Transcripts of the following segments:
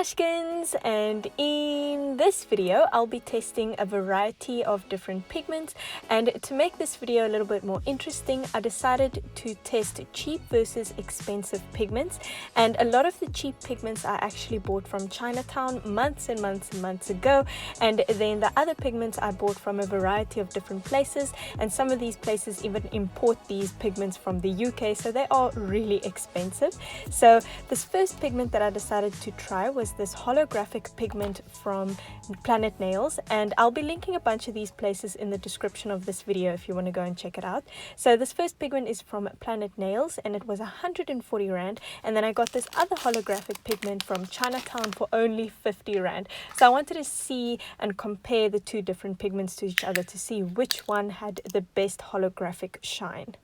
Mushkins, and in this video I'll be testing a variety of different pigments, and to make this video a little bit more interesting I decided to test cheap versus expensive pigments. And a lot of the cheap pigments I actually bought from Chinatown months and months ago, and then the other pigments I bought from a variety of different places, and some of these places even import these pigments from the UK, so they are really expensive. So this first pigment that I decided to try was this holographic pigment from Planet Nails, and I'll be linking a bunch of these places in the description of this video if you want to go and check it out. So this first pigment is from Planet Nails and it was 140 Rand, and then I got this other holographic pigment from Chinatown for only 50 Rand. So I wanted to see and compare the two different pigments to each other to see which one had the best holographic shine.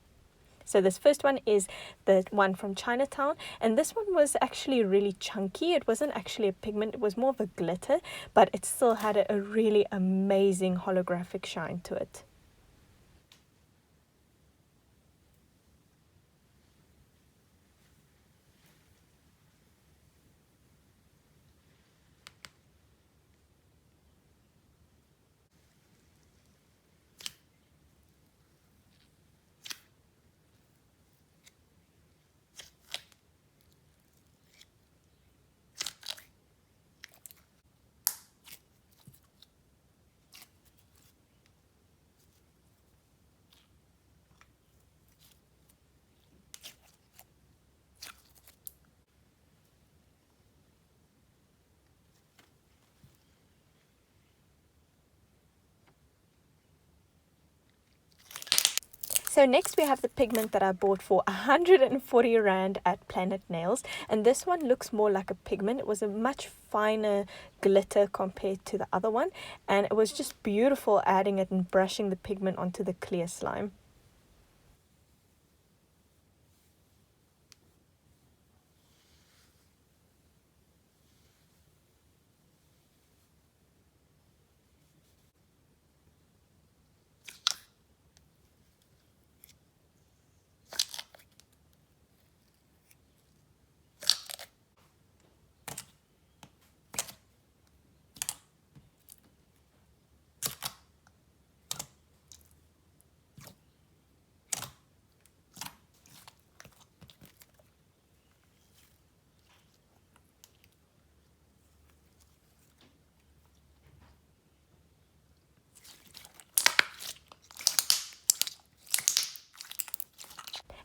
So this first one is the one from Chinatown, and this one was actually really chunky. It wasn't actually a pigment, it was more of a glitter, but it still had a really amazing holographic shine to it. So next we have the pigment that I bought for 140 Rand at Planet Nails, and this one looks more like a pigment. It was a much finer glitter compared to the other one, and it was just beautiful adding it and brushing the pigment onto the clear slime.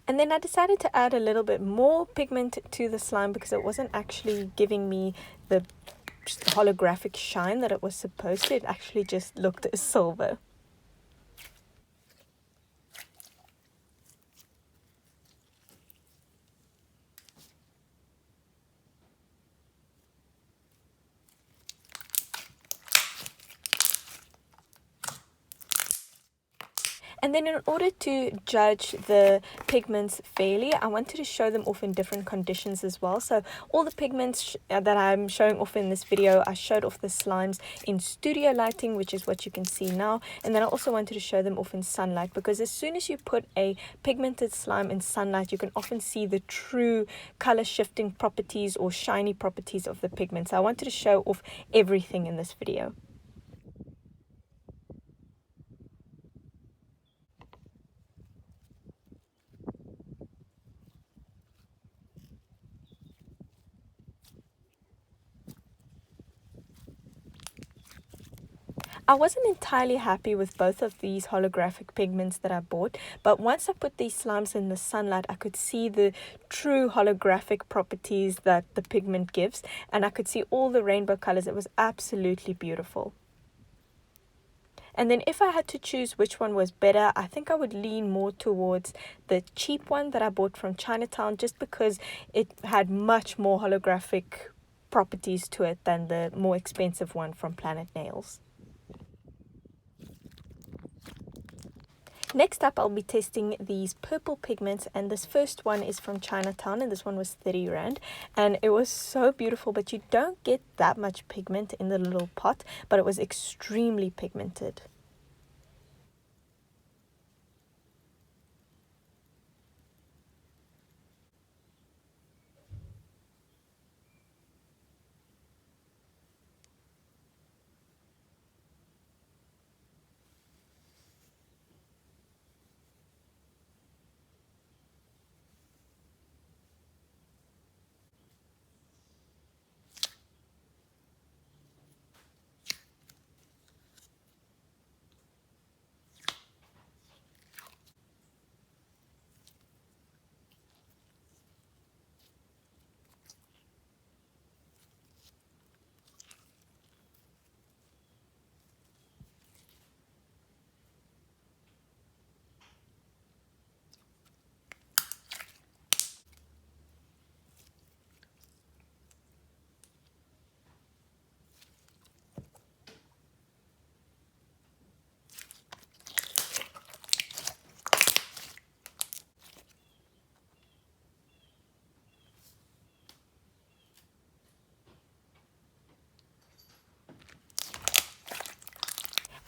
And then I decided to add a little bit more pigment to the slime because it wasn't actually giving me the holographic shine that it was supposed to. It actually just looked silver. And then in order to judge the pigments fairly, I wanted to show them off in different conditions as well. So all the pigments that I'm showing off in this video, I showed off the slimes in studio lighting, which is what you can see now. And then I also wanted to show them off in sunlight, because as soon as you put a pigmented slime in sunlight, you can often see the true color shifting properties or shiny properties of the pigment. So I wanted to show off everything in this video. I wasn't entirely happy with both of these holographic pigments that I bought, but once I put these slimes in the sunlight, I could see the true holographic properties that the pigment gives, and I could see all the rainbow colors. It was absolutely beautiful. And then if I had to choose which one was better, I think I would lean more towards the cheap one that I bought from Chinatown, just because it had much more holographic properties to it than the more expensive one from Planet Nails. Next up, I'll be testing these purple pigments, and this first one is from Chinatown, and this one was 30 Rand, and it was so beautiful, but you don't get that much pigment in the little pot, but it was extremely pigmented.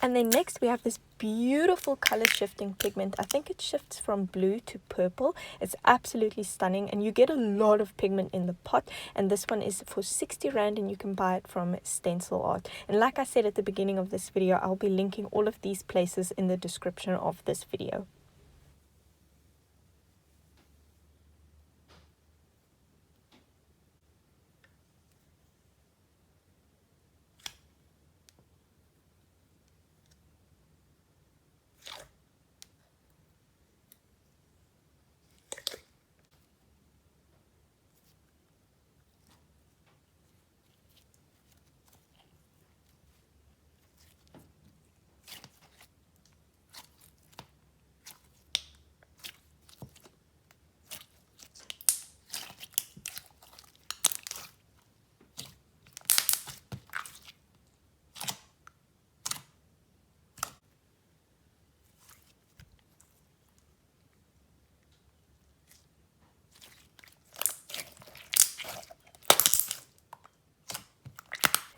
And then next we have this beautiful color shifting pigment. I think it shifts from blue to purple. It's absolutely stunning, and you get a lot of pigment in the pot. And this one is for 60 Rand, and you can buy it from Stencil Art. And like I said at the beginning of this video, I'll be linking all of these places in the description of this video.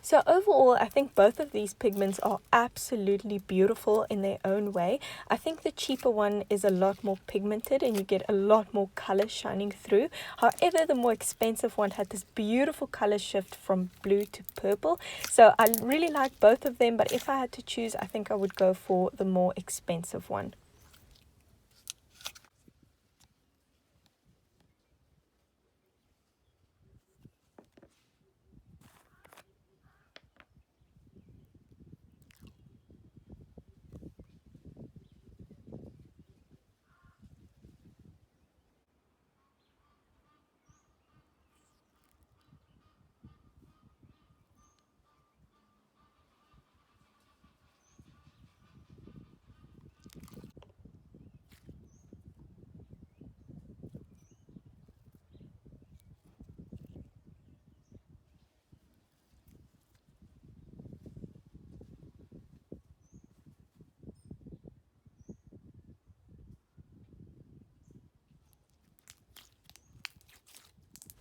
So overall, I think both of these pigments are absolutely beautiful in their own way. I think the cheaper one is a lot more pigmented and you get a lot more color shining through. However, the more expensive one had this beautiful color shift from blue to purple. So I really like both of them, but if I had to choose, I think I would go for the more expensive one.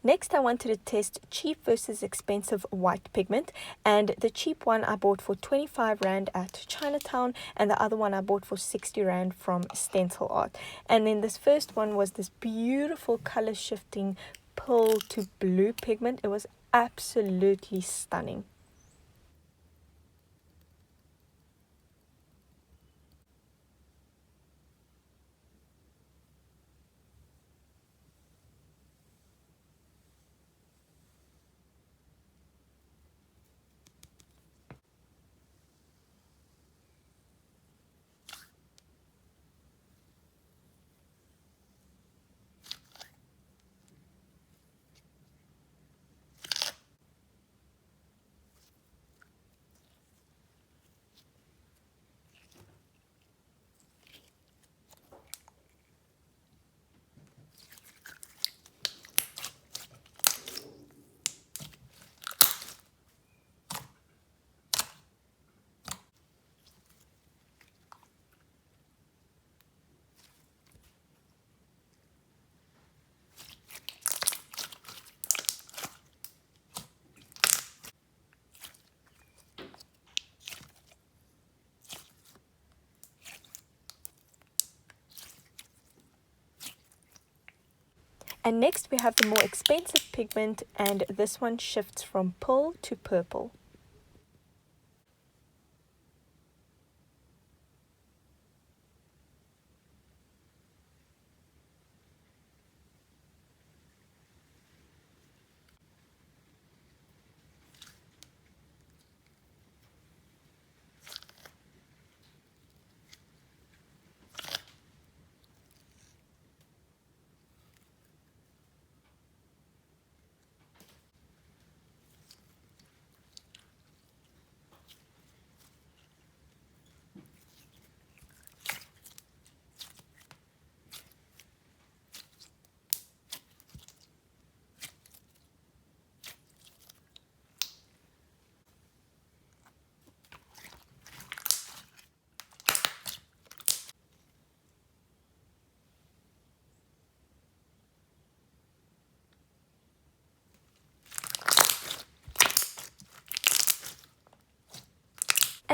Next, I wanted to test cheap versus expensive white pigment, and the cheap one I bought for 25 Rand at Chinatown, and the other one I bought for 60 Rand from Stencil Art. And then this first one was this beautiful color shifting pearl to blue pigment. It was absolutely stunning. And next we have the more expensive pigment, and this one shifts from pearl to purple.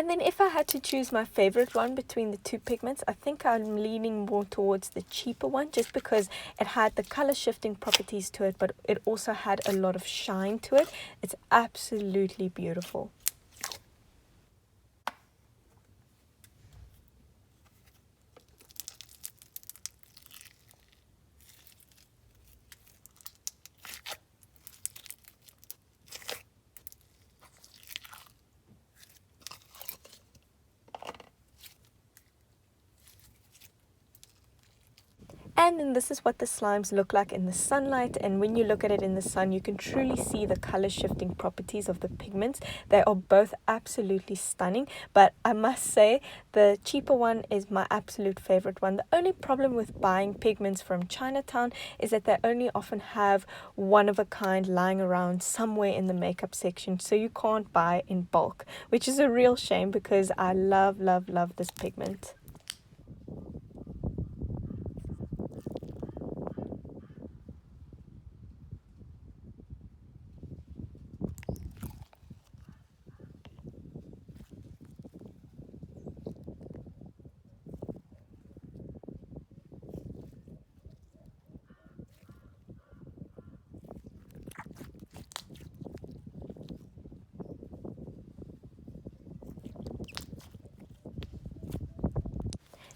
And then if I had to choose my favorite one between the two pigments, I think I'm leaning more towards the cheaper one, just because it had the color shifting properties to it, but it also had a lot of shine to it. It's absolutely beautiful. And then this is what the slimes look like in the sunlight, and when you look at it in the sun, you can truly see the color shifting properties of the pigments. They are both absolutely stunning, but I must say the cheaper one is my absolute favorite one. The only problem with buying pigments from Chinatown is that they only often have one of a kind lying around somewhere in the makeup section, so you can't buy in bulk, which is a real shame because I love this pigment.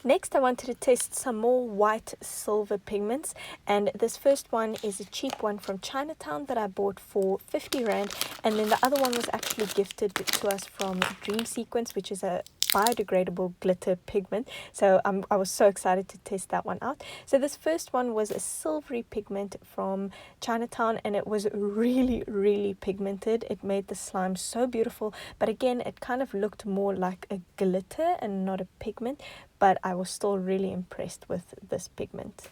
Next, I wanted to test some more white silver pigments, and this first one is a cheap one from Chinatown that I bought for 50 Rand, and then the other one was actually gifted to us from Dream Sequence, which is a biodegradable glitter pigment. So I was so excited to test that one out. So this first one was a silvery pigment from Chinatown, and it was really pigmented. It made the slime so beautiful, but again, it kind of looked more like a glitter and not a pigment, but I was still really impressed with this pigment.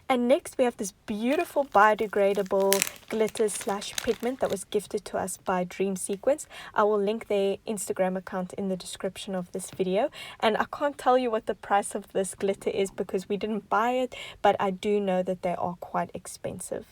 And next we have this beautiful biodegradable glitter / pigment that was gifted to us by Dream Sequence. I will link their Instagram account in the description of this video. And I can't tell you what the price of this glitter is because we didn't buy it, but I do know that they are quite expensive.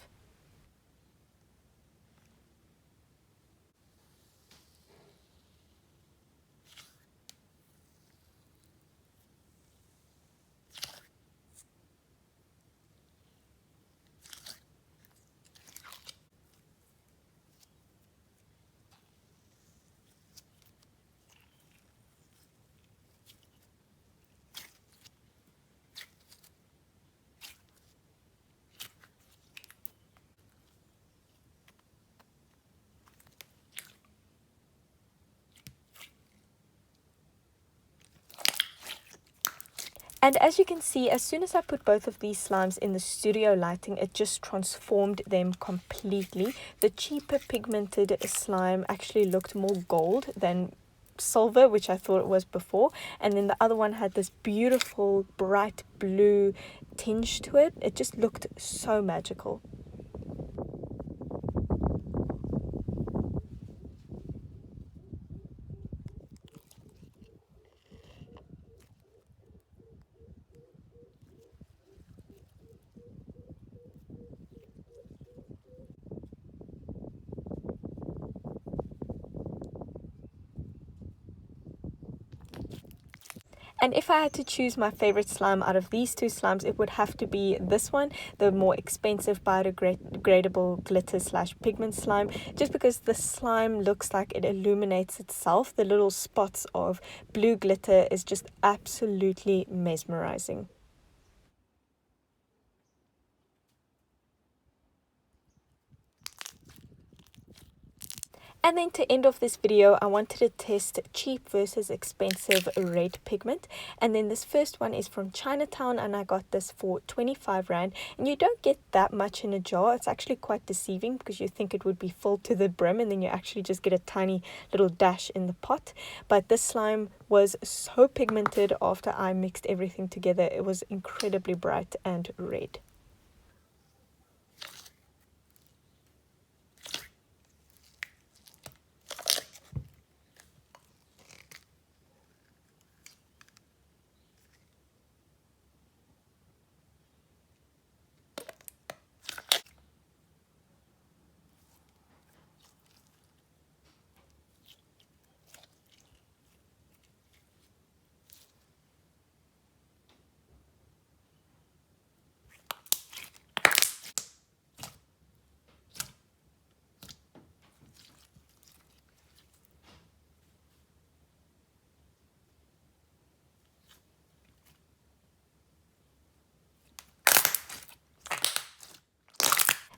And as you can see, as soon as I put both of these slimes in the studio lighting, it just transformed them completely. The cheaper pigmented slime actually looked more gold than silver, which I thought it was before. And then the other one had this beautiful bright blue tinge to it. It just looked so magical. And if I had to choose my favorite slime out of these two slimes, it would have to be this one, the more expensive Biodegradable Glitters / Pigment slime, just because the slime looks like it illuminates itself. The little spots of blue glitter is just absolutely mesmerizing. And then to end off this video, I wanted to test cheap versus expensive red pigment. And then this first one is from Chinatown, and I got this for 25 Rand. And you don't get that much in a jar. It's actually quite deceiving because you think it would be filled to the brim, and then you actually just get a tiny little dash in the pot. But this slime was so pigmented after I mixed everything together. It was incredibly bright and red.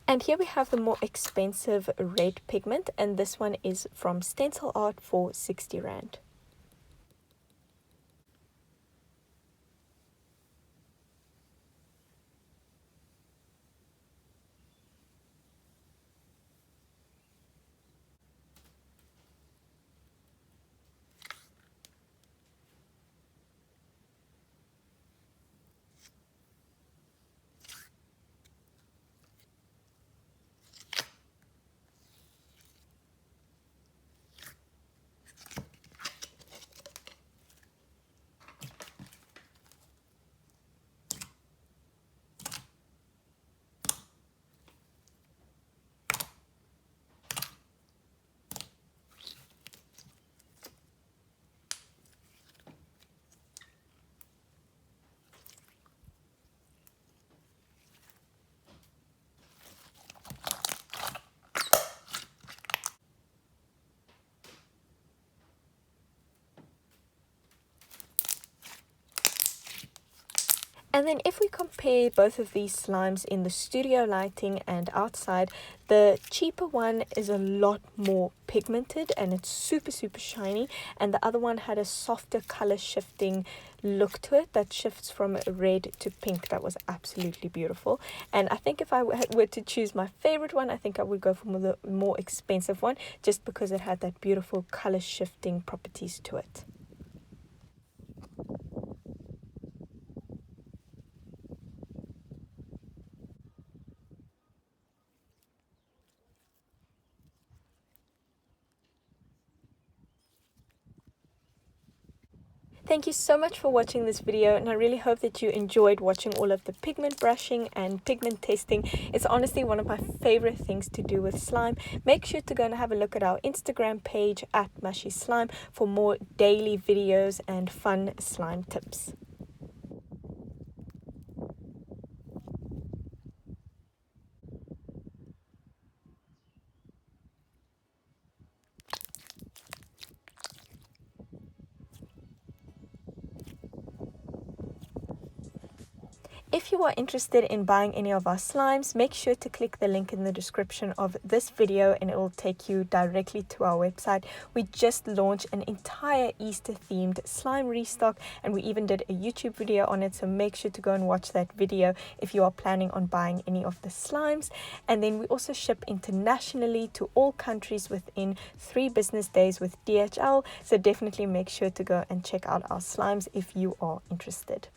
And here we have the more expensive red pigment, and this one is from Stencil Art for 60 Rand. And then if we compare both of these slimes in the studio lighting and outside, the cheaper one is a lot more pigmented and it's super shiny, and the other one had a softer color shifting look to it that shifts from red to pink. That was absolutely beautiful. And I think if I were to choose my favorite one, I think I would go for the more expensive one, just because it had that beautiful color shifting properties to it. Thank you so much for watching this video, and I really hope that you enjoyed watching all of the pigment brushing and pigment testing. It's honestly one of my favorite things to do with slime. Make sure to go and have a look at our Instagram page at Mushy Slime for more daily videos and fun slime tips. If you are interested in buying any of our slimes, make sure to click the link in the description of this video and it will take you directly to our website. We just launched an entire Easter themed slime restock, and we even did a YouTube video on it, so make sure to go and watch that video if you are planning on buying any of the slimes. And then we also ship internationally to all countries within 3 business days with DHL, so definitely make sure to go and check out our slimes if you are interested.